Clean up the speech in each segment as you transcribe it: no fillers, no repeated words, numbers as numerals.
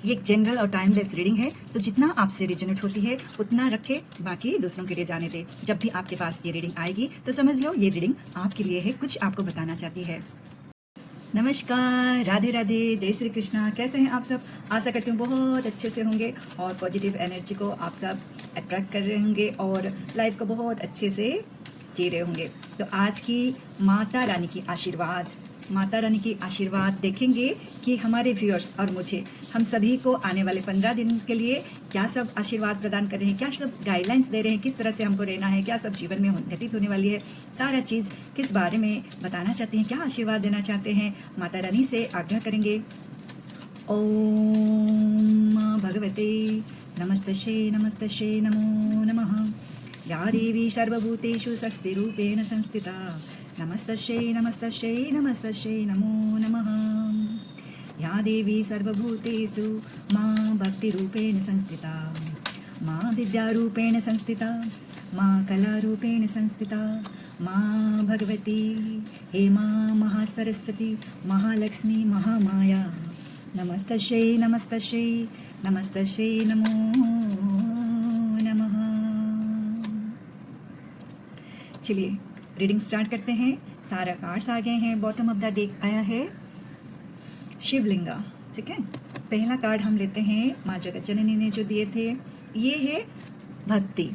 ये एक जनरल और टाइमलेस रीडिंग है, तो जितना आपसे रिजोनेट होती है उतना रखे, बाकी दूसरों के लिए जाने दे। जब भी आपके पास ये रीडिंग आएगी तो समझ लो ये रीडिंग आपके लिए है, कुछ आपको बताना चाहती है। नमस्कार, राधे राधे, जय श्री कृष्णा। कैसे हैं आप सब? आशा करती हूँ बहुत अच्छे से होंगे और पॉजिटिव एनर्जी को आप सब अट्रैक्ट कर रहे होंगे और लाइफ को बहुत अच्छे से जी रहे होंगे। तो आज की माता रानी की आशीर्वाद, माता रानी की आशीर्वाद देखेंगे कि हमारे व्यूअर्स और मुझे, हम सभी को आने वाले 15 दिन के लिए क्या सब आशीर्वाद प्रदान कर रहे हैं, क्या सब गाइडलाइंस दे रहे हैं, किस तरह से हमको रहना है, क्या सब जीवन में घटित होने वाली है, सारा चीज़ किस बारे में बताना चाहते हैं, क्या आशीर्वाद देना चाहते हैं। माता रानी से आग्रह करेंगे। ओम भगवते नमस्तश्ये नमस्तश्ये नमो नमः। या देवी सर्वभूतेषु शक्तिरूपेण संस्थिता, नमस्तश्यै नमस्तश्यै नमस्तश्यै नमो नमः। या देवी सर्वभूतेषु मां भक्तिरूपेण संस्थिता, मां विद्यारूपेण संस्थिता, मां कलारूपेण संस्थिता, मां भगवती, हे मां महासरस्वती, महालक्ष्मी, महामाया, नमस्तश्यै नमस्तश्यै नमस्तश्यै नमो नमः। चलिए रीडिंग स्टार्ट करते हैं। सारा कार्ड्स आ गए हैं, बॉटम ऑफ द डेक आया है शिवलिंगा, ठीक है। पहला कार्ड हम लेते हैं, माँ जगत जननी ने जो दिए थे, ये है भक्ति।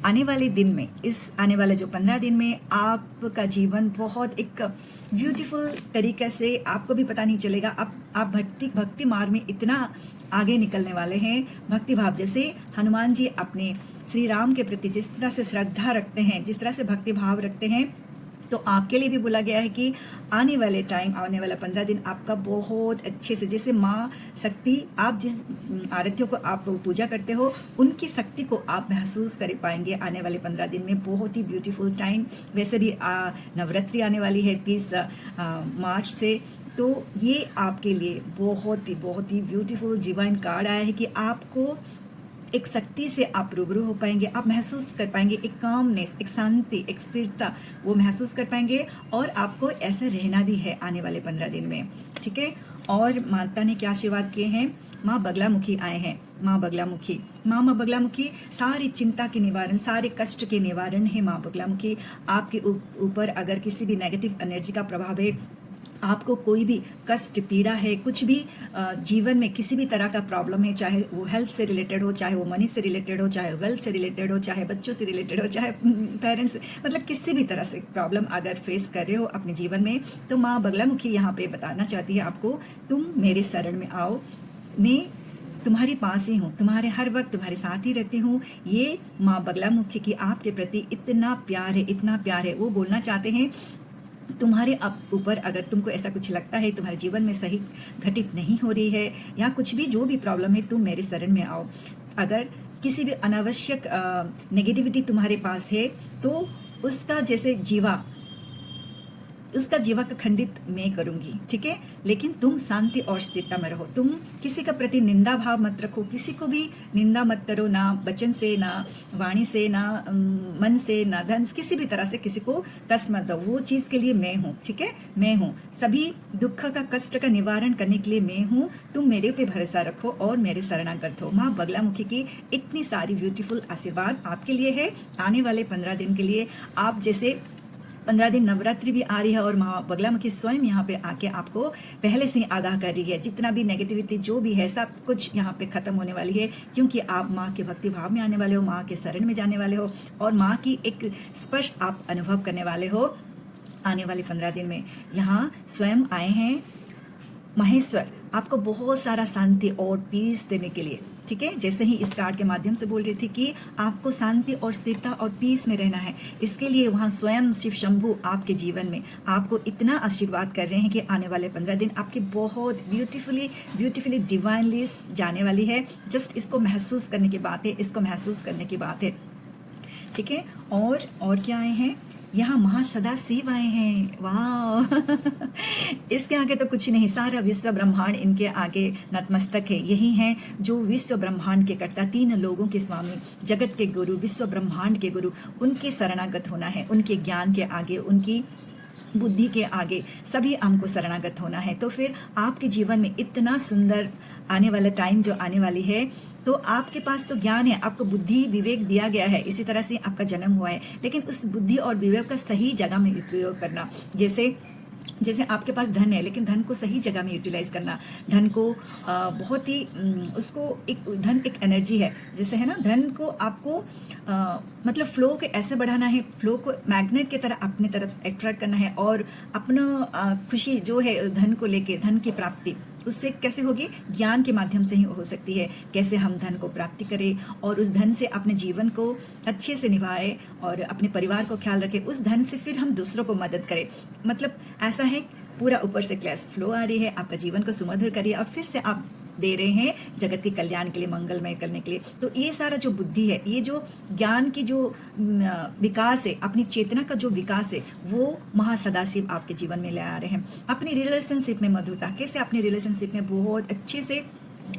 आने वाले दिन में, इस आने वाले जो 15 दिन में आपका जीवन बहुत एक ब्यूटीफुल तरीके से, आपको भी पता नहीं चलेगा, आप भक्ति मार्ग में इतना आगे निकलने वाले हैं। भक्ति भाव, जैसे हनुमान जी अपने श्री राम के प्रति जिस तरह से श्रद्धा रखते हैं, जिस तरह से भक्ति भाव रखते हैं, तो आपके लिए भी बोला गया है कि आने वाले टाइम, आने वाला 15 दिन आपका बहुत अच्छे से, जैसे माँ शक्ति, आप जिस आरतियों को आप पूजा करते हो, उनकी शक्ति को आप महसूस कर पाएंगे आने वाले 15 दिन में। बहुत ही ब्यूटीफुल टाइम। वैसे भी नवरात्रि आने वाली है 30 मार्च से, तो ये आपके लिए बहुत ही ब्यूटीफुल डिवाइन कार्ड आया है कि आपको एक शक्ति से आप रूबरू हो पाएंगे, आप महसूस कर पाएंगे एक कामनेस, एक शांति, एक स्थिरता, वो महसूस कर पाएंगे। और आपको ऐसे रहना भी है आने वाले 15 दिन में, ठीक है। और माता ने क्या आशीर्वाद किए हैं? माँ बगलामुखी आए हैं। माँ बगलामुखी, माँ बगलामुखी सारी चिंता के निवारण, सारे कष्ट के निवारण है माँ बगलामुखी। आपके ऊपर अगर किसी भी नेगेटिव एनर्जी का प्रभाव है, आपको कोई भी कष्ट, पीड़ा है, कुछ भी जीवन में किसी भी तरह का प्रॉब्लम है, चाहे वो हेल्थ से रिलेटेड हो, चाहे वो मनी से रिलेटेड हो, चाहे वेल्थ से रिलेटेड हो, चाहे बच्चों से रिलेटेड हो, चाहे पेरेंट्स, मतलब किसी भी तरह से प्रॉब्लम अगर फेस कर रहे हो अपने जीवन में, तो माँ बगलामुखी यहाँ पे बताना चाहती है आपको, तुम मेरे शरण में आओ, मैं तुम्हारे पास ही हूँ, तुम्हारे हर वक्त तुम्हारे साथ ही रहती हूँ। ये माँ बगलामुखी की आपके प्रति इतना प्यार है, इतना प्यार है। वो बोलना चाहते हैं तुम्हारे ऊपर अगर तुमको ऐसा कुछ लगता है, तुम्हारे जीवन में सही घटित नहीं हो रही है, या कुछ भी जो भी प्रॉब्लम है, तुम मेरे शरण में आओ। अगर किसी भी अनावश्यक नेगेटिविटी तुम्हारे पास है, तो उसका जैसे उसका जीवा का खंडित मैं करूंगी, ठीक है। लेकिन तुम शांति और स्थिरता में रहो, तुम किसी का प्रति निंदा भाव मत रखो, किसी को भी निंदा मत करो, ना वचन से, ना वाणी से, ना मन से, ना धन, किसी भी तरह से किसी को कष्ट मत दो। वो चीज़ के लिए मैं हूँ, ठीक है, मैं हूँ। सभी दुख का, कष्ट का निवारण करने के लिए मैं हूँ। तुम मेरे पे भरोसा रखो और मेरे शरणागत हो। माँ बगलामुखी की इतनी सारी ब्यूटीफुल आशीर्वाद आपके लिए है आने वाले 15 दिन के लिए। आप जैसे 15 दिन नवरात्रि भी आ रही है और माँ बगलामुखी स्वयं यहाँ पे आके आपको पहले से ही आगाह कर रही है, जितना भी नेगेटिविटी जो भी है सब कुछ यहाँ पे खत्म होने वाली है, क्योंकि आप माँ के भक्ति भाव में आने वाले हो, माँ के शरण में जाने वाले हो और माँ की एक स्पर्श आप अनुभव करने वाले हो आने वाले 15 दिन में। यहाँ स्वयं आए हैं महेश्वर आपको बहुत सारा शांति और पीस देने के लिए, ठीक है। जैसे ही इस कार्ड के माध्यम से बोल रही थी कि आपको शांति और स्थिरता और पीस में रहना है, इसके लिए वहाँ स्वयं शिव शंभू आपके जीवन में आपको इतना आशीर्वाद कर रहे हैं कि आने वाले 15 दिन आपके बहुत ब्यूटीफुली डिवाइनली जाने वाली है। जस्ट इसको महसूस करने की बात है, इसको महसूस करने की बात है, ठीक है। और क्या आए हैं? यहाँ महासदा शिव आए हैं। वाह इसके आगे तो कुछ नहीं, सारा विश्व ब्रह्मांड इनके आगे नतमस्तक है। यही हैं जो विश्व ब्रह्मांड के कर्ता, 3 लोगों के स्वामी, जगत के गुरु, विश्व ब्रह्मांड के गुरु। उनके शरणागत होना है, उनके ज्ञान के आगे, उनकी बुद्धि के आगे सभी हमको शरणागत होना है। तो फिर आपके जीवन में इतना सुंदर आने वाला टाइम जो आने वाली है, तो आपके पास तो ज्ञान है, आपको बुद्धि विवेक दिया गया है, इसी तरह से आपका जन्म हुआ है, लेकिन उस बुद्धि और विवेक का सही जगह में उपयोग करना। जैसे आपके पास धन है, लेकिन धन को सही जगह में यूटिलाइज करना। धन को बहुत ही उसको धन एक एनर्जी है, जैसे है ना, धन को आपको मतलब फ्लो को ऐसे बढ़ाना है, फ्लो को मैग्नेट की तरह अपनी तरफ अट्रैक्ट करना है, और अपना खुशी जो है धन को लेके, धन की प्राप्ति उससे कैसे होगी? ज्ञान के माध्यम से ही हो सकती है। कैसे हम धन को प्राप्ति करें और उस धन से अपने जीवन को अच्छे से निभाएं और अपने परिवार को ख्याल रखें। उस धन से फिर हम दूसरों को मदद करें। मतलब ऐसा है, पूरा ऊपर से क्लास फ्लो आ रही है, आपका जीवन को सुमधुर करिए और फिर से आप दे रहे हैं जगत के कल्याण के लिए, मंगलमय करने के लिए। तो ये सारा जो बुद्धि है, ये जो ज्ञान की जो विकास है, अपनी चेतना का जो विकास है, वो महासदाशिव आपके जीवन में ले आ रहे हैं। अपनी रिलेशनशिप में मधुरता, कैसे अपनी रिलेशनशिप में बहुत अच्छे से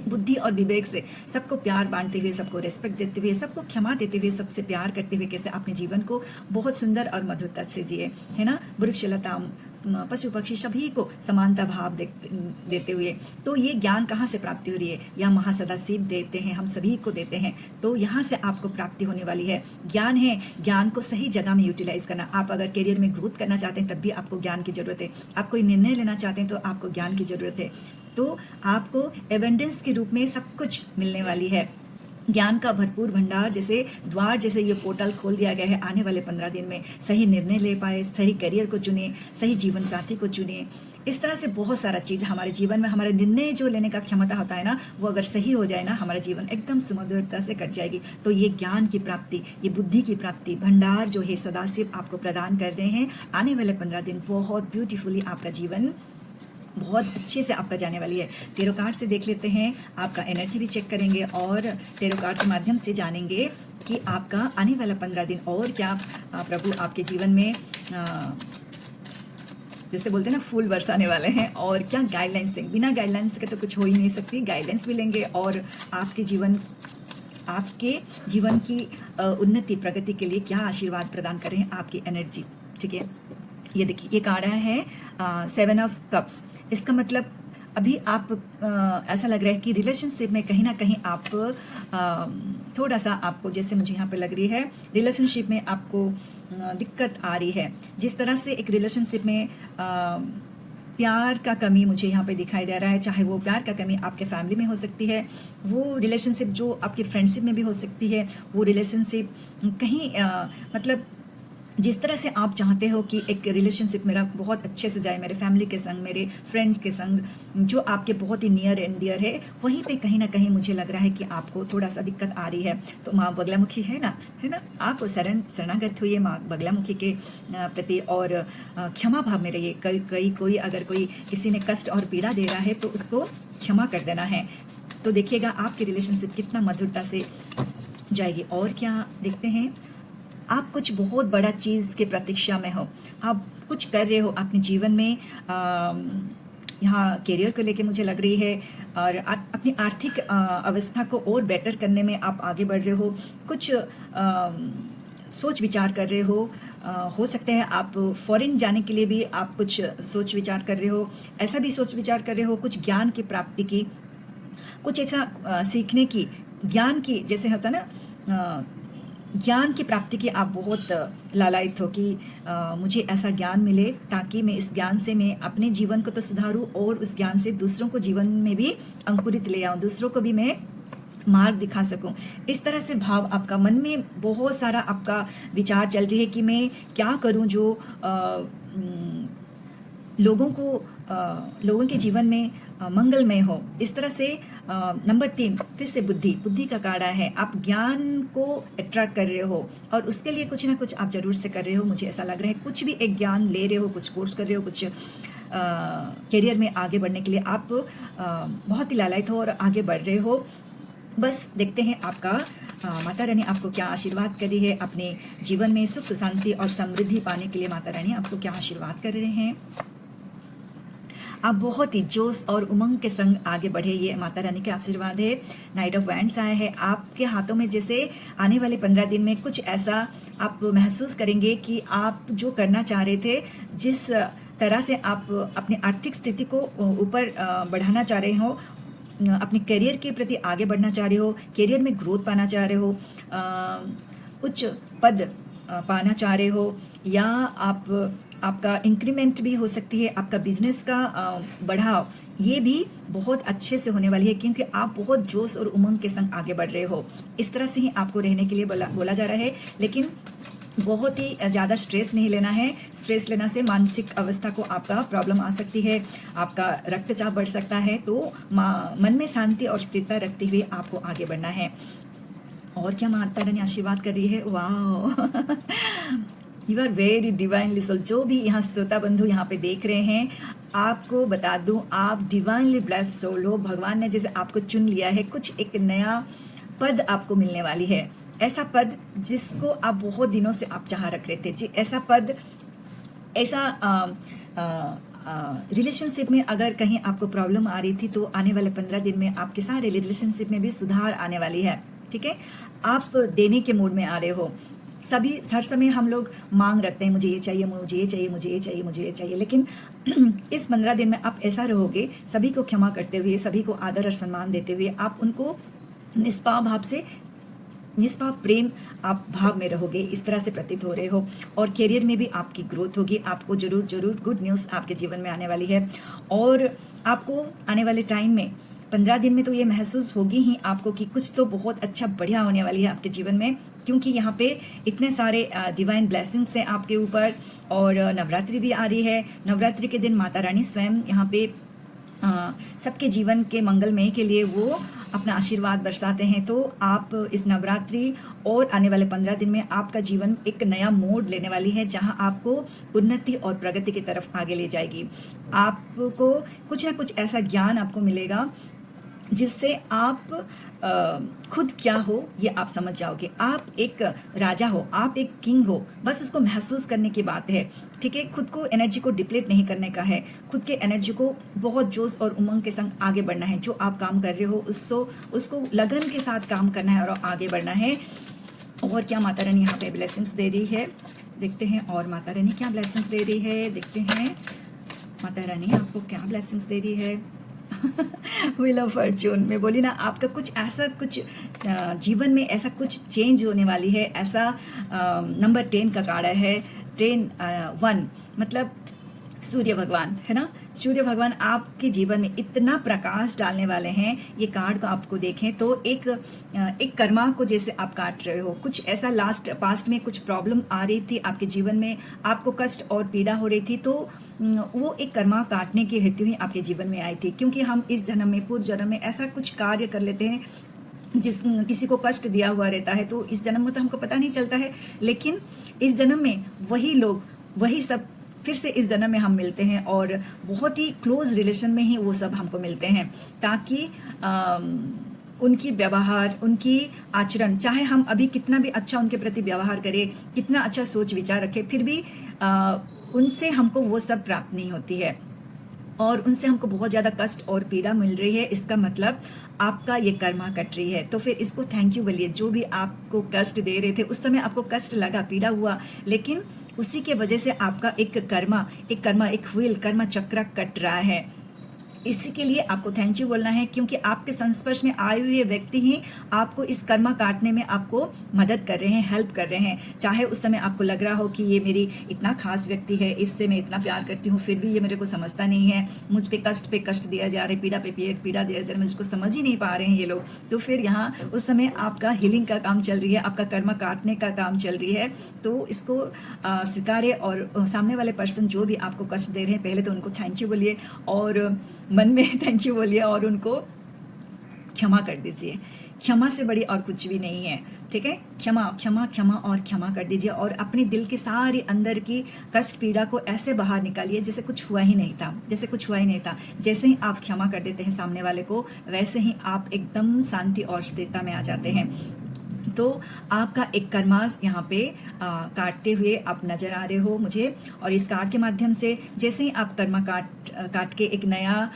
बुद्धि और विवेक से सबको प्यार बांटते हुए, सबको रेस्पेक्ट देते हुए, सबको क्षमा देते हुए, सबसे प्यार करते हुए कैसे अपने जीवन को बहुत सुंदर और मधुरता से जिए, है ना। वृक्ष लता पशु पक्षी सभी को समानता भाव देते हुए। तो ये ज्ञान कहाँ से प्राप्ति हो रही है? यह महासदाशिव देते हैं, हम सभी को देते हैं। तो यहाँ से आपको प्राप्ति होने वाली है। ज्ञान है, ज्ञान को सही जगह में यूटिलाइज करना। आप अगर करियर में ग्रोथ करना चाहते हैं तब भी आपको ज्ञान की जरूरत है। आप कोई निर्णय लेना चाहते हैं तो आपको ज्ञान की जरूरत है। तो आपको एवेंडेंस के रूप में सब कुछ मिलने वाली है। ज्ञान का भरपूर भंडार, जैसे द्वार, जैसे ये पोर्टल खोल दिया गया है। आने वाले 15 दिन में सही निर्णय ले पाए, सही करियर को चुने, सही जीवन साथी को चुने। इस तरह से बहुत सारा चीज़ हमारे जीवन में, हमारे निर्णय जो लेने का क्षमता होता है ना, वो अगर सही हो जाए ना, हमारा जीवन एकदम सुमधुरता से कट जाएगी। तो ये ज्ञान की प्राप्ति, ये बुद्धि की प्राप्ति भंडार जो है सदाशिव आपको प्रदान कर रहे हैं। आने वाले 15 दिन बहुत ब्यूटीफुली आपका जीवन बहुत अच्छे से आपका जाने वाली है। टेरो कार्ड से देख लेते हैं, आपका एनर्जी भी चेक करेंगे और टेरो कार्ड के माध्यम से जानेंगे कि आपका आने वाला 15 दिन और क्या प्रभु आपके जीवन में जैसे बोलते हैं ना, फूल बरसाने वाले हैं। और क्या गाइडलाइंस देंगे? बिना गाइडलाइंस के तो कुछ हो ही नहीं सकती। गाइडलाइंस भी लेंगे और आपके जीवन की उन्नति प्रगति के लिए क्या आशीर्वाद प्रदान कर रहे हैं आपकी एनर्जी। ठीक है, ये देखिए, ये कार्ड है 7 ऑफ कप्स। इसका मतलब अभी आप ऐसा लग रहा है कि रिलेशनशिप में कहीं ना कहीं आप थोड़ा सा, आपको जैसे मुझे यहाँ पे लग रही है, रिलेशनशिप में आपको दिक्कत आ रही है। जिस तरह से एक रिलेशनशिप में प्यार का कमी मुझे यहाँ पे दिखाई दे रहा है, चाहे वो प्यार का कमी आपके फैमिली में हो सकती है, वो रिलेशनशिप जो आपकी फ्रेंडशिप में भी हो सकती है, वो रिलेशनशिप कहीं मतलब जिस तरह से आप चाहते हो कि एक रिलेशनशिप मेरा बहुत अच्छे से जाए, मेरे फैमिली के संग, मेरे फ्रेंड्स के संग, जो आपके बहुत ही नियर एंड डियर है, वहीं पे कहीं ना कहीं मुझे लग रहा है कि आपको थोड़ा सा दिक्कत आ रही है। तो माँ बगलामुखी है ना, आप शरणागत हुई माँ बगलामुखी के प्रति और क्षमा भाव में रहिए। कोई अगर कोई किसी ने कष्ट और पीड़ा दे रहा है तो उसको क्षमा कर देना है। तो देखिएगा आपकी रिलेशनशिप कितना मधुरता से जाएगी। और क्या देखते हैं, आप कुछ बहुत बड़ा चीज़ के प्रतीक्षा में हो, आप कुछ कर रहे हो अपने जीवन में, यहाँ करियर को लेके मुझे लग रही है, और अपनी आर्थिक अवस्था को और बेटर करने में आप आगे बढ़ रहे हो, कुछ सोच विचार कर रहे हो सकता है आप फॉरेन जाने के लिए भी आप कुछ सोच विचार कर रहे हो, ऐसा भी सोच विचार कर रहे हो, कुछ ज्ञान की प्राप्ति की, कुछ ऐसा सीखने की, ज्ञान की, जैसे होता है ना, ज्ञान की प्राप्ति की आप बहुत लालायित हो कि मुझे ऐसा ज्ञान मिले ताकि मैं इस ज्ञान से मैं अपने जीवन को तो सुधारूं और उस ज्ञान से दूसरों को जीवन में भी अंकुरित ले आऊं, दूसरों को भी मैं मार्ग दिखा सकूं। इस तरह से भाव आपका मन में बहुत सारा आपका विचार चल रही है कि मैं क्या करूं जो लोगों के जीवन में मंगलमय हो। इस तरह से नंबर 3 फिर से बुद्धि का कार्ड है। आप ज्ञान को अट्रैक्ट कर रहे हो और उसके लिए कुछ ना कुछ आप जरूर से कर रहे हो। मुझे ऐसा लग रहा है कुछ भी एक ज्ञान ले रहे हो, कुछ कोर्स कर रहे हो, कुछ करियर में आगे बढ़ने के लिए आप बहुत ही लालायित हो और आगे बढ़ रहे हो। बस देखते हैं आपका माता रानी आपको क्या आशीर्वाद कर रही है अपने जीवन में सुख शांति और समृद्धि पाने के लिए। माता रानी आपको क्या आशीर्वाद कर रहे हैं। आप बहुत ही जोश और उमंग के संग आगे बढ़े, ये माता रानी के आशीर्वाद है। नाइट ऑफ वैंड्स आया है, आपके हाथों में जैसे आने वाले 15 दिन में कुछ ऐसा आप महसूस करेंगे कि आप जो करना चाह रहे थे, जिस तरह से आप अपनी आर्थिक स्थिति को ऊपर बढ़ाना चाह रहे हो, अपने करियर के प्रति आगे बढ़ना चाह रहे हो, करियर में ग्रोथ पाना चाह रहे हो, उच्च पद पाना चाह रहे हो, या आपका इंक्रीमेंट भी हो सकती है, आपका बिजनेस का बढ़ाव, ये भी बहुत अच्छे से होने वाली है क्योंकि आप बहुत जोश और उमंग के संग आगे बढ़ रहे हो। इस तरह से ही आपको रहने के लिए बोला जा रहा है, लेकिन बहुत ही ज़्यादा स्ट्रेस नहीं लेना है। स्ट्रेस लेना से मानसिक अवस्था को आपका प्रॉब्लम आ सकती है, आपका रक्तचाप बढ़ सकता है। तो मन में शांति और स्थिरता रखते हुए आपको आगे बढ़ना है। और क्या माता रानी आशीर्वाद कर रही है, वाह you are very divinely soul. जो भी यहाँ श्रोता बंधु यहाँ पे देख रहे हैं, आपको बता दूं, आप डिवाइनली ब्लेस्ड सोल हो। भगवान ने जैसे आपको चुन लिया है, कुछ एक नया पद आपको मिलने वाली है, ऐसा पद जिसको आप बहुत दिनों से आप चाह रख रहे थे जी। ऐसा पद, ऐसा रिलेशनशिप में अगर कहीं आपको प्रॉब्लम आ रही थी, तो आने वाले 15 दिन में आपके सारे रिलेशनशिप में भी सुधार आने वाली है। ठीक है, आप देने के मूड में आ रहे हो। सभी हर समय हम लोग मांग रखते हैं, मुझे ये चाहिए, मुझे ये चाहिए, मुझे ये चाहिए, मुझे ये चाहिए, लेकिन इस 15 दिन में आप ऐसा रहोगे, सभी को क्षमा करते हुए, सभी को आदर और सम्मान देते हुए, आप उनको निष्पाप भाव से, निष्पाप प्रेम आप भाव में रहोगे, इस तरह से प्रतीत हो रहे हो। और करियर में भी आपकी ग्रोथ होगी, आपको जरूर जरूर गुड न्यूज़ आपके जीवन में आने वाली है। और आपको आने वाले टाइम में 15 दिन में तो ये महसूस होगी ही आपको कि कुछ तो बहुत अच्छा बढ़िया होने वाली है आपके जीवन में, क्योंकि यहाँ पे इतने सारे डिवाइन ब्लेसिंग्स हैं आपके ऊपर। और नवरात्रि भी आ रही है। नवरात्रि के दिन माता रानी स्वयं यहाँ पे सबके जीवन के मंगलमय के लिए वो अपना आशीर्वाद बरसाते हैं। तो आप इस नवरात्रि और आने वाले 15 दिन में आपका जीवन एक नया मोड़ लेने वाली है, जहां आपको उन्नति और प्रगति की तरफ आगे ले जाएगी। आपको कुछ ना कुछ ऐसा ज्ञान आपको मिलेगा जिससे आप खुद क्या हो ये आप समझ जाओगे। आप एक राजा हो, आप एक किंग हो, बस उसको महसूस करने की बात है। ठीक है, खुद को एनर्जी को डिप्लीट नहीं करने का है, खुद के एनर्जी को बहुत जोश और उमंग के संग आगे बढ़ना है। जो आप काम कर रहे हो उसको लगन के साथ काम करना है और आगे बढ़ना है। और क्या माता रानी यहाँ पे ब्लेसिंग्स दे रही है, देखते हैं। और माता रानी क्या ब्लेसिंग्स दे रही है, देखते हैं माता रानी आपको क्या ब्लेसिंग्स दे रही है। व्हील ऑफ फॉर्चून में बोली ना, आपका कुछ ऐसा, कुछ जीवन में ऐसा कुछ चेंज होने वाली है। ऐसा नंबर 10 का कार्ड है, 1 मतलब सूर्य भगवान है ना। सूर्य भगवान आपके जीवन में इतना प्रकाश डालने वाले हैं। ये कार्ड को आपको देखें तो एक कर्मा को जैसे आप काट रहे हो, कुछ ऐसा पास्ट में कुछ प्रॉब्लम आ रही थी आपके जीवन में, आपको कष्ट और पीड़ा हो रही थी, तो वो एक कर्मा काटने के हेतु ही आपके जीवन में आई थी। क्योंकि हम इस जन्म में, पूर्व जन्म में ऐसा कुछ कार्य कर लेते हैं किसी को कष्ट दिया हुआ रहता है, तो इस जन्म में तो हमको पता नहीं चलता है, लेकिन इस जन्म में वही लोग, वही सब फिर से इस जन्म में हम मिलते हैं और बहुत ही क्लोज रिलेशन में ही वो सब हमको मिलते हैं, ताकि उनकी व्यवहार, उनकी आचरण, चाहे हम अभी कितना भी अच्छा उनके प्रति व्यवहार करें, कितना अच्छा सोच विचार रखें, फिर भी उनसे हमको वो सब प्राप्त नहीं होती है और उनसे हमको बहुत ज़्यादा कष्ट और पीड़ा मिल रही है। इसका मतलब आपका ये कर्मा कट रही है। तो फिर इसको थैंक यू बोलिए। जो भी आपको कष्ट दे रहे थे, उस समय आपको कष्ट लगा, पीड़ा हुआ, लेकिन उसी के वजह से आपका एक कर्मा, एक व्हील, कर्मा चक्र कट रहा है। इसी के लिए आपको थैंक यू बोलना है, क्योंकि आपके संस्पर्श में आए हुए व्यक्ति ही आपको इस कर्मा काटने में आपको मदद कर रहे हैं, हेल्प कर रहे हैं। चाहे उस समय आपको लग रहा हो कि ये मेरी इतना खास व्यक्ति है, इससे मैं इतना प्यार करती हूँ, फिर भी ये मेरे को समझता नहीं है, मुझ पे कष्ट दिया जा रहा है, पीड़ा पे पीड़ा दिया जा रहा है, मुझको समझ ही नहीं पा रहे हैं ये लोग। तो फिर यहाँ उस समय आपका हीलिंग का काम चल रही है, आपका कर्मा काटने का काम चल रही है। तो इसको स्वीकारे और सामने वाले पर्सन जो भी आपको कष्ट दे रहे हैं, पहले तो उनको थैंक यू बोलिए और मन में थैंक यू बोलिए और उनको क्षमा कर दीजिए। क्षमा से बड़ी और कुछ भी नहीं है। ठीक है, क्षमा क्षमा क्षमा और क्षमा कर दीजिए और अपने दिल की सारी अंदर की कष्ट पीड़ा को ऐसे बाहर निकालिए जैसे कुछ हुआ ही नहीं था, जैसे कुछ हुआ ही नहीं था। जैसे ही आप क्षमा कर देते हैं सामने वाले को, वैसे ही आप एकदम शांति और स्थिरता में आ जाते हैं। तो आपका एक कर्मास यहाँ पे काटते हुए आप नज़र आ रहे हो मुझे। और इस कार्ड के माध्यम से जैसे ही आप कर्मा काट के एक नया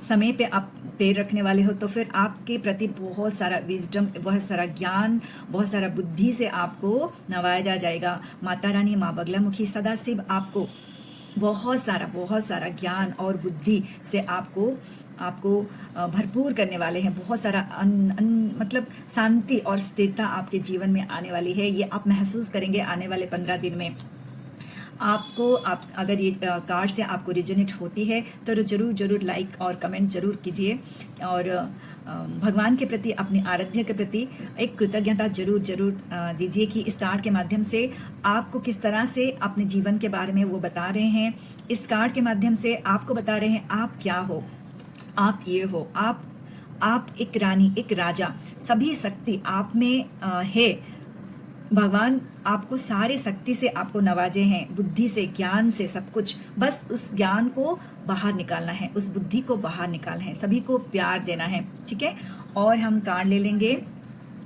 समय पे आप पैर रखने वाले हो, तो फिर आपके प्रति बहुत सारा विजडम, बहुत सारा ज्ञान, बहुत सारा बुद्धि से आपको नवाजा जाएगा। माता रानी माँ बगलामुखी सदाशिव आपको बहुत सारा ज्ञान और बुद्धि से आपको भरपूर करने वाले हैं। बहुत सारा मतलब शांति और स्थिरता आपके जीवन में आने वाली है। ये आप महसूस करेंगे आने वाले 15 दिन में। आप अगर ये कार्ड से आपको रिजोनेट होती है तो जरूर लाइक और कमेंट जरूर कीजिए। और भगवान के प्रति, अपनी आराध्य के प्रति एक कृतज्ञता जरूर दीजिए कि इस कार्ड के माध्यम से आपको किस तरह से अपने जीवन के बारे में वो बता रहे हैं। इस कार्ड के माध्यम से आपको बता रहे हैं आप क्या हो, आप ये हो, आप एक रानी, एक राजा, सभी शक्ति आप में है। भगवान आपको सारे शक्ति से आपको नवाजे हैं, बुद्धि से, ज्ञान से, सब कुछ। बस उस ज्ञान को बाहर निकालना है, उस बुद्धि को बाहर निकालना है, सभी को प्यार देना है, ठीक है। और हम कार्ड ले लेंगे।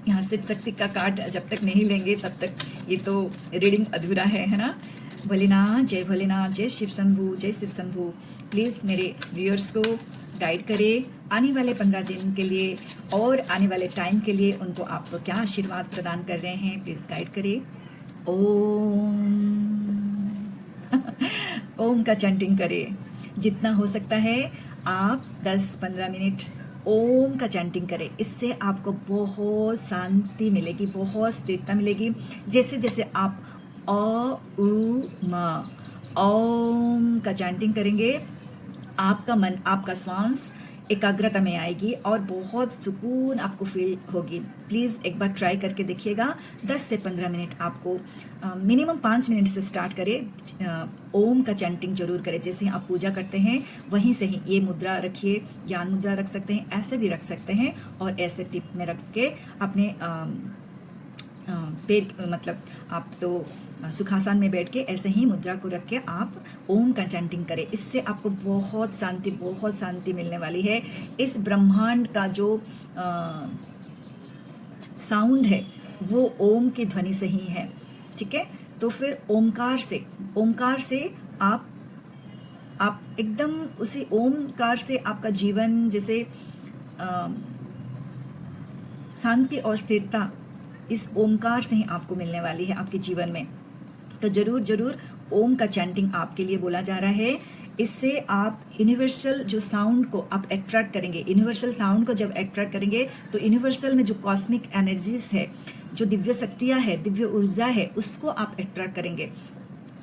यहाँ शिव शक्ति का कार्ड जब तक नहीं लेंगे तब तक ये तो रीडिंग अधूरा है ना। भोलेनाथ, जय भोलेनाथ, जय शिव शंभू, जय शिव शंभू। प्लीज़ मेरे व्यूअर्स को गाइड करें आने वाले 15 दिन के लिए और आने वाले टाइम के लिए। उनको आप क्या आशीर्वाद प्रदान कर रहे हैं, प्लीज़ गाइड करें। ओम का चैंटिंग करें। जितना हो सकता है आप 10-15 मिनट ओम का चैंटिंग करें। इससे आपको बहुत शांति मिलेगी, बहुत स्थिरता मिलेगी। जैसे जैसे आप ओम का चैंटिंग करेंगे, आपका मन, आपका श्वास एकाग्रता में आएगी और बहुत सुकून आपको फील होगी। प्लीज़ एक बार ट्राई करके देखिएगा। 10 से 15 मिनट आपको, मिनिमम 5 मिनट से स्टार्ट करें। ओम का चैंटिंग जरूर करें। जैसे ही आप पूजा करते हैं वहीं से ही ये मुद्रा रखिए, ज्ञान मुद्रा रख सकते हैं, ऐसे भी रख सकते हैं और ऐसे टिप में रख के अपने पैर, मतलब आप तो सुखासन में बैठ के ऐसे ही मुद्रा को रख के आप ओम का चैंटिंग करें। इससे आपको बहुत शांति मिलने वाली है। इस ब्रह्मांड का जो साउंड है वो ओम की ध्वनि से ही है, ठीक है। तो फिर ओमकार से आप एकदम उसी ओमकार से आपका जीवन जैसे शांति और स्थिरता इस ओमकार से ही आपको मिलने वाली है आपके जीवन में। तो जरूर ओम का चैंटिंग आपके लिए बोला जा रहा है। इससे आप यूनिवर्सल जो साउंड को आप अट्रैक्ट करेंगे। यूनिवर्सल साउंड को जब अट्रैक्ट करेंगे तो यूनिवर्सल में जो कॉस्मिक एनर्जीज है, जो दिव्य शक्तियाँ है, दिव्य ऊर्जा है, उसको आप अट्रैक्ट करेंगे।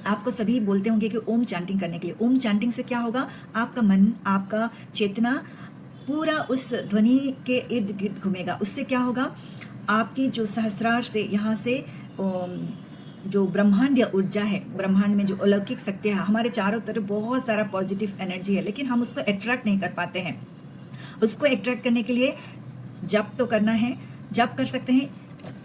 आपको सभी बोलते होंगे कि ओम चैंटिंग करने के लिए। ओम चैंटिंग से क्या होगा, आपका मन, आपका चेतना पूरा उस ध्वनि के इर्द गिर्द घूमेगा। उससे क्या होगा, आपकी जो सहस्रार से यहाँ से जो ब्रह्मांडीय ऊर्जा है, ब्रह्मांड में जो अलौकिक शक्ति है, हमारे चारों तरफ बहुत सारा पॉजिटिव एनर्जी है, लेकिन हम उसको अट्रैक्ट नहीं कर पाते हैं। उसको अट्रैक्ट करने के लिए जप तो करना है, जप कर सकते हैं।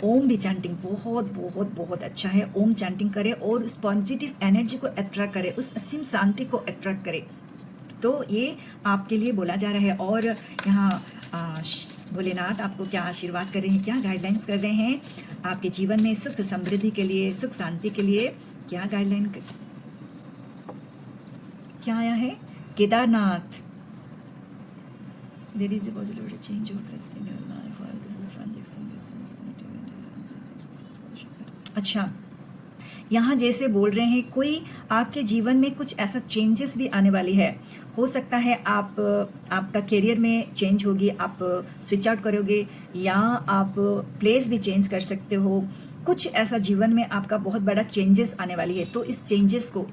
ओम भी चैंटिंग बहुत अच्छा है। ओम चैंटिंग करें और उस पॉजिटिव एनर्जी को अट्रैक्ट करें, उस असीम शांति को अट्रैक्ट करें। तो ये आपके लिए बोला जा रहा है। और यहाँ भोलेनाथ आपको क्या आशीर्वाद कर रहे हैं, क्या गाइडलाइंस कर रहे हैं आपके जीवन में सुख समृद्धि के लिए, सुख शांति के लिए, क्या गाइडलाइन क्या आया है। Kedarnath, there is a possibility change of place in your life while this is transaction. अच्छा, यहाँ जैसे बोल रहे हैं कोई आपके जीवन में कुछ ऐसा चेंजेस भी आने वाली है। हो सकता है आपका करियर में चेंज होगी, आप स्विच आउट करोगे, या आप प्लेस भी चेंज कर सकते हो। कुछ ऐसा जीवन में आपका बहुत बड़ा चेंजेस आने वाली है। तो इस चेंजेस को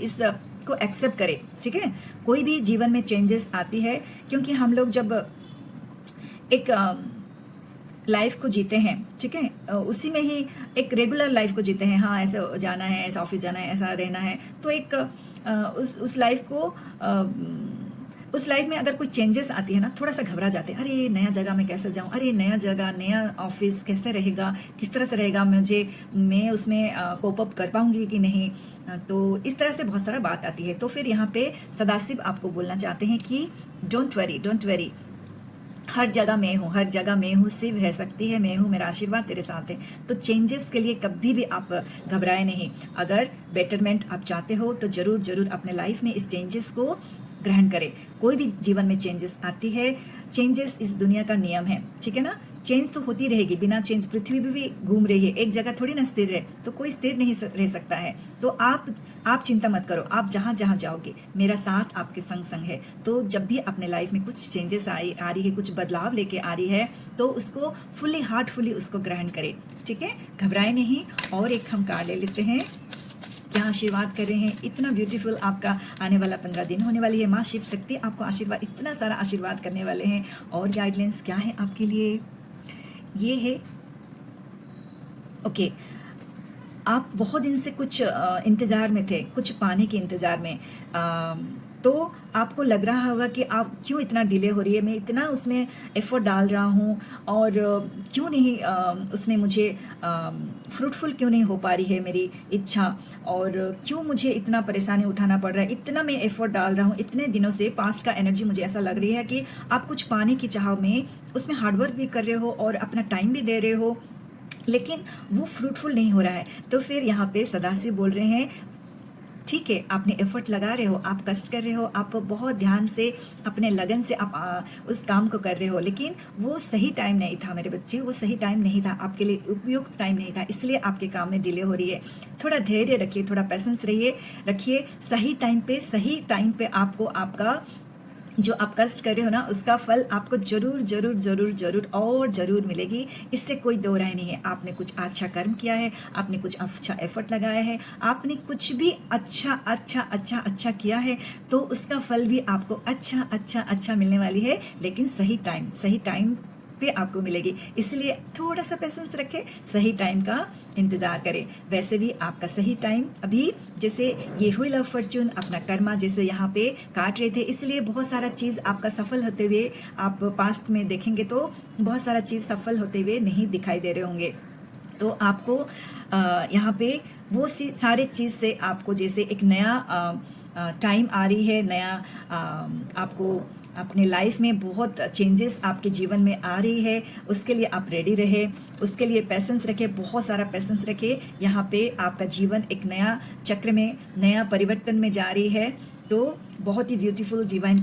एक्सेप्ट करें, ठीक है। कोई भी जीवन में चेंजेस आती है, क्योंकि हम लोग जब एक लाइफ को जीते हैं, ठीक है, उसी में ही एक रेगुलर लाइफ को जीते हैं। हाँ, ऐसे जाना है, ऐसा ऑफिस जाना है, ऐसा रहना है। तो एक उस लाइफ को उस लाइफ में अगर कोई चेंजेस आती है ना, थोड़ा सा घबरा जाते हैं। अरे नया जगह में कैसे जाऊँ, अरे नया जगह, नया ऑफिस कैसे रहेगा, किस तरह से रहेगा, मैं उसमें कोप अप कर पाऊंगी कि नहीं। तो इस तरह से बहुत सारा बात आती है। तो फिर यहाँ पे सदाशिव आपको बोलना चाहते हैं कि डोंट वरी, हर जगह मैं हूँ, हर जगह मैं हूँ, शिव है, शक्ति है, मैं हूँ, मेरा आशीर्वाद तेरे साथ है। तो चेंजेस के लिए कभी भी आप घबराए नहीं। अगर बेटरमेंट आप चाहते हो तो ज़रूर ज़रूर अपने लाइफ में इस चेंजेस को ग्रहण करें। कोई भी जीवन में चेंजेस आती है, चेंजेस इस दुनिया का नियम है, ठीक है ना। चेंज तो होती रहेगी, बिना चेंज पृथ्वी भी घूम रही है, एक जगह थोड़ी ना स्थिर है, तो कोई स्थिर नहीं रह सकता है। तो आप चिंता मत करो, आप जहाँ जहाँ जाओगे मेरा साथ आपके संग संग है। तो जब भी अपने लाइफ में कुछ चेंजेस आ रही है, कुछ बदलाव लेके आ रही है, तो उसको फुली हार्टफुली उसको ग्रहण करें, ठीक है, घबराए नहीं। और एक हम कार्ड ले लेते हैं, क्या आशीर्वाद कर रहे हैं। इतना ब्यूटीफुल आपका आने वाला 15 दिन होने वाली है। माँ शिव शक्ति आपको आशीर्वाद, इतना सारा आशीर्वाद करने वाले हैं। और गाइडलाइंस क्या है आपके लिए, ये है ओके। आप बहुत दिन से कुछ इंतज़ार में थे, कुछ पाने के इंतज़ार में, तो आपको लग रहा होगा कि आप क्यों इतना डिले हो रही है, मैं इतना उसमें एफर्ट डाल रहा हूँ और क्यों नहीं उसमें मुझे फ्रूटफुल क्यों नहीं हो पा रही है मेरी इच्छा, और क्यों मुझे इतना परेशानी उठाना पड़ रहा है, इतना मैं एफर्ट डाल रहा हूँ इतने दिनों से। पास्ट का एनर्जी मुझे ऐसा लग रही है कि आप कुछ पाने की चाह में उसमें हार्डवर्क भी कर रहे हो और अपना टाइम भी दे रहे हो, लेकिन वो फ्रूटफुल नहीं हो रहा है। तो फिर यहाँ पे सदाशिव बोल रहे हैं, ठीक है, आपने एफर्ट लगा रहे हो, आप कष्ट कर रहे हो, आप बहुत ध्यान से अपने लगन से आप उस काम को कर रहे हो, लेकिन वो सही टाइम नहीं था मेरे बच्चे, वो सही टाइम नहीं था आपके लिए, उपयुक्त टाइम नहीं था, इसलिए आपके काम में डिले हो रही है। थोड़ा धैर्य रखिए, थोड़ा पेशेंस रखिए। सही टाइम पे आपको आपका जो आप कष्ट कर रहे हो ना, उसका फल आपको जरूर जरूर जरूर जरूर और जरूर मिलेगी, इससे कोई दो राय नहीं है। आपने कुछ अच्छा कर्म किया है, आपने कुछ अच्छा एफर्ट लगाया है, आपने कुछ भी अच्छा किया है, तो उसका फल भी आपको अच्छा मिलने वाली है, लेकिन सही टाइम पे आपको मिलेगी। इसलिए थोड़ा सा पेशेंस रखें, सही टाइम का इंतज़ार करें। वैसे भी आपका सही टाइम अभी, जैसे ये व्हील ऑफ फॉर्च्यून अपना कर्मा जैसे यहाँ पे काट रहे थे, इसलिए बहुत सारा चीज़ आपका सफल होते हुए आप पास्ट में देखेंगे तो बहुत सारा चीज़ सफल होते हुए नहीं दिखाई दे रहे होंगे। तो आपको यहाँ पे वो सारे चीज़ से आपको जैसे एक नया टाइम आ रही है, नया आपको अपने लाइफ में बहुत चेंजेस आपके जीवन में आ रही है, उसके लिए आप रेडी रहे, उसके लिए पेशेंस रखें, बहुत सारा पेशेंस रखें। यहाँ पे आपका जीवन एक नया चक्र में, नया परिवर्तन में जा रही है। तो बहुत ही ब्यूटीफुल डिवाइन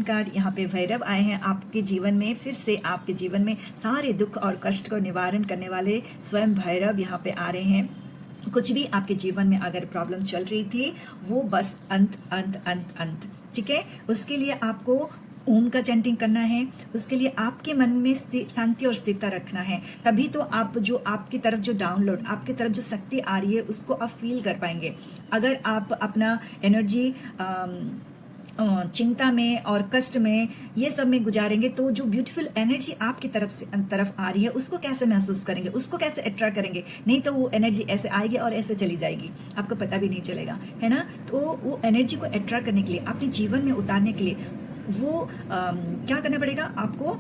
कार्ड यहाँ पे भैरव आए हैं आपके जीवन में। फिर से आपके जीवन में सारे दुख और कष्ट को निवारण करने वाले स्वयं भैरव यहाँ पे आ रहे हैं। कुछ भी आपके जीवन में अगर प्रॉब्लम चल रही थी, वो बस अंत, ठीक है। उसके लिए आपको ओम का चैंटिंग करना है, उसके लिए आपके मन में शांति और स्थिरता रखना है, तभी तो आप जो आपकी तरफ जो डाउनलोड, आपकी तरफ जो शक्ति आ रही है उसको आप फील कर पाएंगे। अगर आप अपना एनर्जी चिंता में और कष्ट में, ये सब में गुजारेंगे, तो जो ब्यूटीफुल एनर्जी आपकी तरफ आ रही है उसको कैसे महसूस करेंगे, उसको कैसे अट्रैक्ट करेंगे। नहीं तो वो एनर्जी ऐसे आएगी और ऐसे चली जाएगी, आपको पता भी नहीं चलेगा, है ना। तो वो एनर्जी को अट्रैक्ट करने के लिए, अपने जीवन में उतारने के लिए, वो क्या करना पड़ेगा आपको,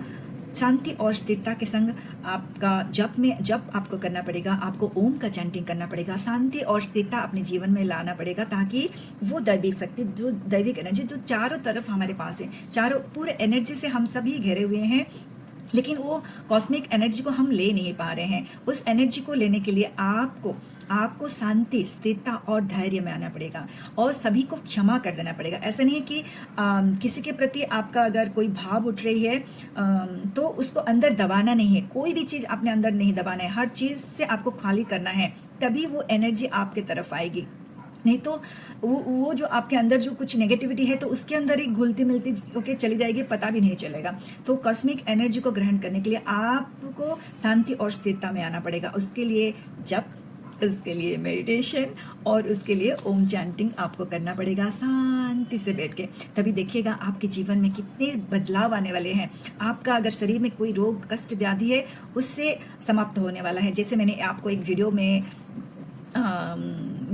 शांति और स्थिरता के संग आपका जप आपको करना पड़ेगा, आपको ओम का चैंटिंग करना पड़ेगा, शांति और स्थिरता अपने जीवन में लाना पड़ेगा, ताकि वो दैविक शक्ति, जो दैविक एनर्जी जो चारों तरफ हमारे पास है, चारों पूरे एनर्जी से हम सभी घिरे हुए हैं, लेकिन वो कॉस्मिक एनर्जी को हम ले नहीं पा रहे हैं। उस एनर्जी को लेने के लिए आपको शांति, स्थिरता और धैर्य में आना पड़ेगा, और सभी को क्षमा कर देना पड़ेगा। ऐसा नहीं है कि किसी के प्रति आपका अगर कोई भाव उठ रही है तो उसको अंदर दबाना नहीं है, कोई भी चीज़ अपने अंदर नहीं दबाना है, हर चीज़ से आपको खाली करना है, तभी वो एनर्जी आपके तरफ आएगी। नहीं तो वो जो आपके अंदर जो कुछ नेगेटिविटी है, तो उसके अंदर ही घुलती मिलती होके चली जाएगी, पता भी नहीं चलेगा। तो कॉस्मिक एनर्जी को ग्रहण करने के लिए आपको शांति और स्थिरता में आना पड़ेगा। उसके लिए जप, उसके लिए मेडिटेशन और उसके लिए ओम चैंटिंग आपको करना पड़ेगा शांति से बैठ के। तभी देखिएगा आपके जीवन में कितने बदलाव आने वाले हैं। आपका अगर शरीर में कोई रोग, कष्ट, व्याधि है, उससे समाप्त होने वाला है। जैसे मैंने आपको एक वीडियो में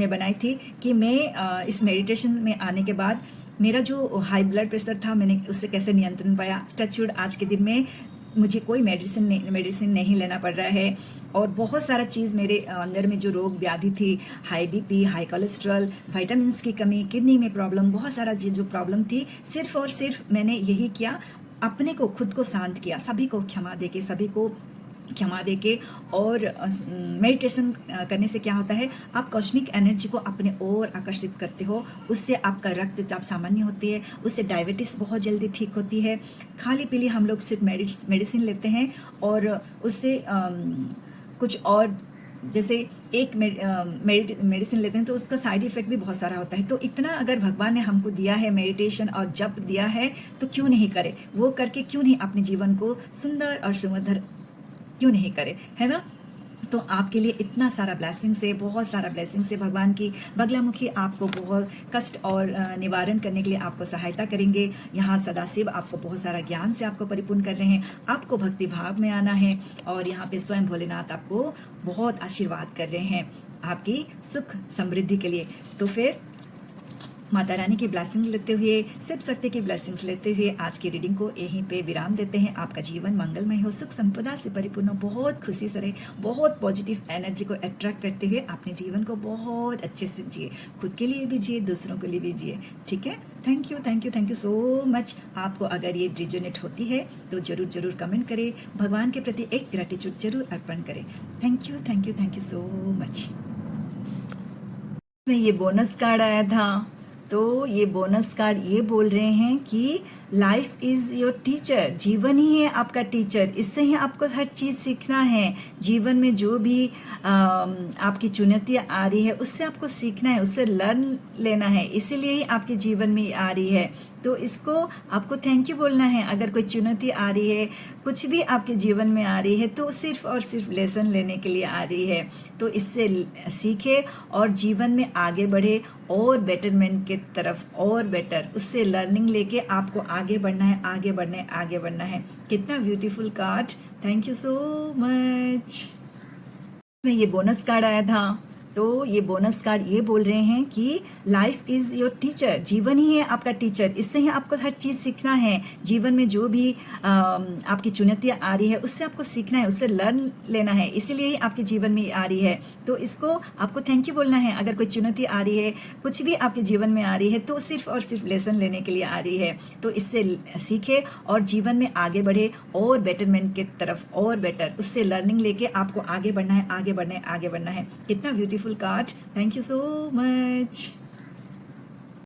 बनाई थी कि मैं इस मेडिटेशन में आने के बाद मेरा जो हाई ब्लड प्रेशर था, मैंने उससे कैसे नियंत्रण पाया। टचवुड आज के दिन में मुझे कोई मेडिसिन नहीं लेना पड़ रहा है, और बहुत सारा चीज़ मेरे अंदर में जो रोग व्याधि थी, high BP, high cholesterol, vitamins की कमी, किडनी में प्रॉब्लम, बहुत सारा जो प्रॉब्लम थी, सिर्फ और सिर्फ मैंने यही किया, अपने को खुद को शांत किया, सभी को क्षमा देके और मेडिटेशन करने से क्या होता है, आप कॉस्मिक एनर्जी को अपने ओर आकर्षित करते हो। उससे आपका रक्तचाप सामान्य होती है, उससे डायबिटीज़ बहुत जल्दी ठीक होती है। खाली पीली हम लोग सिर्फ मेडिसिन लेते हैं और उससे कुछ और, जैसे एक मेडिसिन लेते हैं तो उसका साइड इफ़ेक्ट भी बहुत सारा होता है। तो इतना अगर भगवान ने हमको दिया है, मेडिटेशन और जप दिया है, तो क्यों नहीं करे, वो करके क्यों नहीं अपने जीवन को सुंदर और सुमधुर क्यों नहीं करे, है ना। तो आपके लिए इतना सारा ब्लेसिंग्स है, बहुत सारा ब्लेसिंग्स है। भगवान की बगलामुखी आपको बहुत कष्ट और निवारण करने के लिए आपको सहायता करेंगे। यहाँ सदाशिव आपको बहुत सारा ज्ञान से आपको परिपूर्ण कर रहे हैं। आपको भक्ति भाव में आना है और यहाँ पे स्वयं भोलेनाथ आपको बहुत आशीर्वाद कर रहे हैं आपकी सुख समृद्धि के लिए। तो फिर माता रानी की ब्लेसिंग लेते हुए, शिव शक्ति की ब्लेसिंग्स लेते हुए आज की रीडिंग को यहीं पे विराम देते हैं। आपका जीवन मंगलमय हो, सुख संपदा से परिपूर्ण हो, बहुत खुशी से रहे, बहुत पॉजिटिव एनर्जी को अट्रैक्ट करते हुए अपने जीवन को बहुत अच्छे से जिए, खुद के लिए भी जिए, दूसरों के लिए भी जिए। ठीक है, थैंक यू सो मच। आपको अगर ये रिजोनेट होती है तो जरूर कमेंट करें, भगवान के प्रति एक ग्रेटिट्यूड जरूर अर्पण करें। Thank you so much. में ये बोनस कार्ड आया था, तो ये बोनस कार्ड ये बोल रहे हैं कि लाइफ इज़ योर टीचर, जीवन ही है आपका टीचर, इससे ही आपको हर चीज़ सीखना है। जीवन में जो भी आपकी चुनौतियाँ आ रही है उससे आपको सीखना है, उससे लर्न लेना है, इसीलिए ही आपके जीवन में आ रही है। तो इसको आपको थैंक यू बोलना है। अगर कोई चुनौती आ रही है, कुछ भी आपके जीवन में आ रही है, तो सिर्फ और सिर्फ लेसन लेने के लिए आ रही है। तो इससे सीखे और जीवन में आगे बढ़े और बेटरमेंट के तरफ और बेटर, उससे लर्निंग लेके आपको आगे बढ़ना है। कितना beautiful card, thank you so much. में ये बोनस कार्ड आया था, तो ये बोनस कार्ड ये बोल रहे हैं कि लाइफ इज़ योर टीचर, जीवन ही है आपका टीचर, इससे ही आपको हर चीज़ सीखना है। जीवन में जो भी आपकी चुनौतियाँ आ रही है उससे आपको सीखना है, उससे लर्न लेना है, इसीलिए ही आपके जीवन में आ रही है। तो इसको आपको थैंक यू बोलना है। अगर कोई चुनौती आ रही है, कुछ भी आपके जीवन में आ रही है, तो सिर्फ और सिर्फ लेसन लेने के लिए आ रही है। तो इससे सीखे और जीवन में आगे बढ़े और बेटरमेंट के तरफ और बेटर, उससे लर्निंग लेके आपको आगे बढ़ना है। कितना beautiful card, thank you so much.